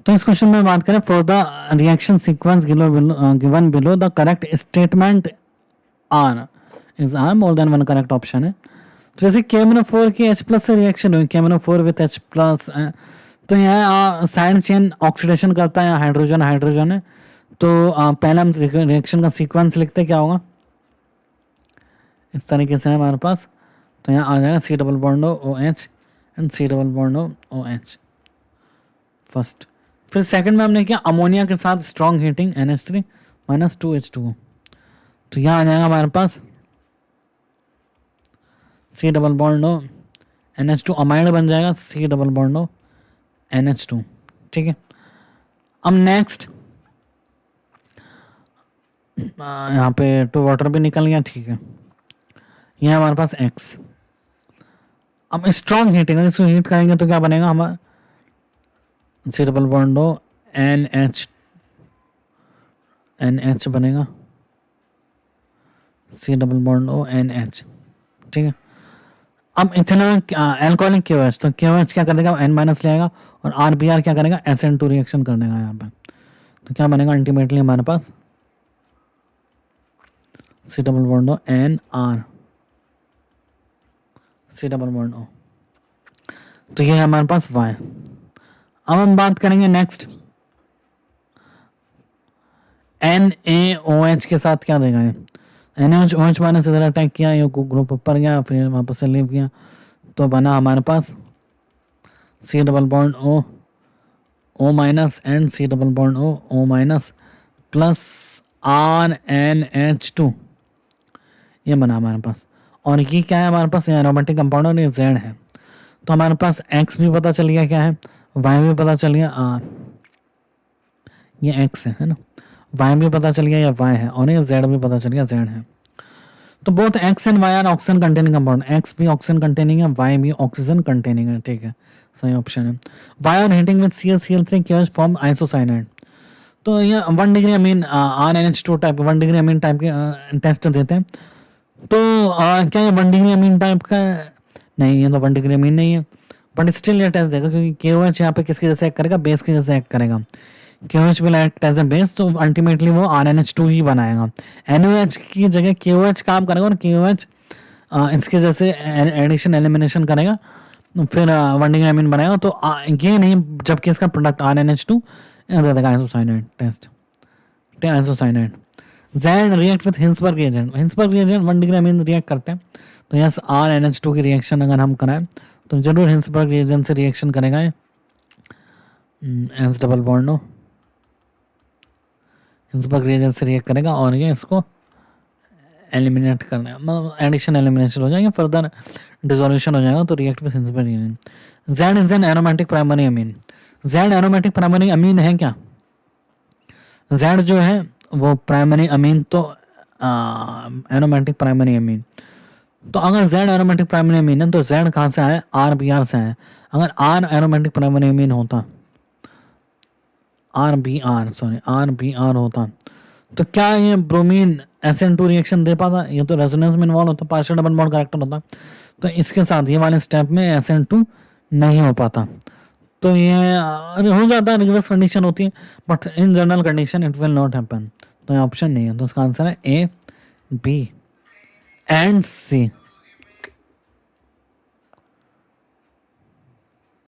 तो इस क्वेश्चन में बात करें, for the reaction sequence given below the correct statement are is are more than one correct option है। तो जैसे KMnO4 की H+ से रिएक्शन हुई, KMnO4 विथ H+, तो यहाँ साइड चेन ऑक्सीडेशन करता है, हाइड्रोजन हाइड्रोजन है। तो पहले हम रिएक्शन का सीक्वेंस लिखते, क्या होगा इस तरीके से है हमारे पास। तो यहाँ आ जाएगा C+OH एंड C+OH फर्स्ट। फिर सेकंड में हमने किया अमोनिया के साथ स्ट्रॉन्ग हीटिंग NH3 - 2H2O। तो यहाँ आ जाएगा हमारे पास C+O NH2 अमाइड बन जाएगा C+O NH2। ठीक है, अब नेक्स्ट यहाँ पे 2 वाटर भी निकल गया। ठीक है, यहाँ हमारे पास X। अब स्ट्रॉन्ग हीटिंग, इसको हीट करेंगे तो क्या बनेगा हमारा C+O NH बनेगा C+O NH। ठीक है, अब इथेनॉल एल्कोहलिक KOH, तो KOH क्या कर देगा N- ले आएगा और RBr क्या करेगा SN2 रिएक्शन कर देगा यहाँ पे। तो क्या बनेगा अल्टीमेटली हमारे पास C+O NR C+O। तो ये है हमारे पास Y। अब हम बात करेंगे नेक्स्ट NaOH के साथ क्या देगा है। NaOH माइनस इधर अटैक किया, ये ग्रुप ऊपर गया, फिर वापस से लीव किया, तो बना हमारे पास C+O O- and C+O plus RNH2, ये बना हमारे पास। और ये क्या है हमारे पास एरोमेटिक कंपाउंड और ये Z है। तो हमारे पास X भी पता चल गया क्या है, Y भी पता चल गया, ये X है ना, Y भी पता चल गया या Y है, और ये Z भी पता चल गया Z है। तो both X and Y are oxygen containing compound, X भी ऑक्सीजन कंटेनिंग है, Y भी ऑक्सीजन कंटेनिंग है। ठीक है, सही ऑप्शन है। Y और heating with ClCl3 KOH form isocyanide. तो ये 1 degree amine RNH2 type 1 degree amine type के टेस्ट देते हैं। तो क्या ये 1 डिग्री अमीन टाइप का नहीं, ये तो 1 डिग्री अमीन नहीं है, बट स्टिल ये टेस्ट देगा क्योंकि KOH यहाँ पे किसके जैसे एक्ट करेगा, बेस के जैसे एक्ट करेगा। KOH will act as a base, तो अल्टीमेटली वो RNH2 ही बनाएगा। NOH की जगह KOH काम करेगा और KOH इसके जैसे एडिशन एलिमिनेशन करेगा, फिर 1 डिग्री अमीन बनाएगा। तो ये नहीं, जबकि इसका प्रोडक्ट RNH2 दे देगा isocyanide test, isocyanide. Z react with Hinsberg reagent, Hinsberg reagent 1 degree amine react करते हैं। तो यस RNH2 की रिएक्शन अगर हम कराएं तो जरूर हिंसबर्ग रिएजेंट से रिएक्शन करेगा H+O, हिंसबर्ग रिएजेंट से रिएक्ट करेगा और ये इसको एलिमिनेट करना, मतलब एडिशन एलिमिनेशन हो जाएगा, फर्दर डिसोल्यूशन हो जाएगा, तो react with Hinsberg reagent. Z is an aromatic primary amine, Z aromatic primary amine है क्या, Z जो है वो प्राइमरी अमीन, तो एरोमेटिक प्राइमरी अमीन। तो अगर Z एरोमेटिक प्राइमरी अमीन है तो Z कहाँ से आया, RBr से आया। अगर R एरोमेटिक प्राइमरी अमीन होता, RBr होता, तो क्या ये ब्रोमीन SN2 रिएक्शन दे पाता, ये तो रेजोनेंस में इन्वॉल्व होता, पार्शियल डबल बॉन्ड करेक्टर होता। तो इसके साथ ये वाले स्टेप में SN2 नहीं हो पाता, तो ये हो जाता है, रिवर्स कंडीशन होती है, but in general condition it will not happen. तो ये ऑप्शन नहीं है, तो इसका आंसर है A, B एंड C।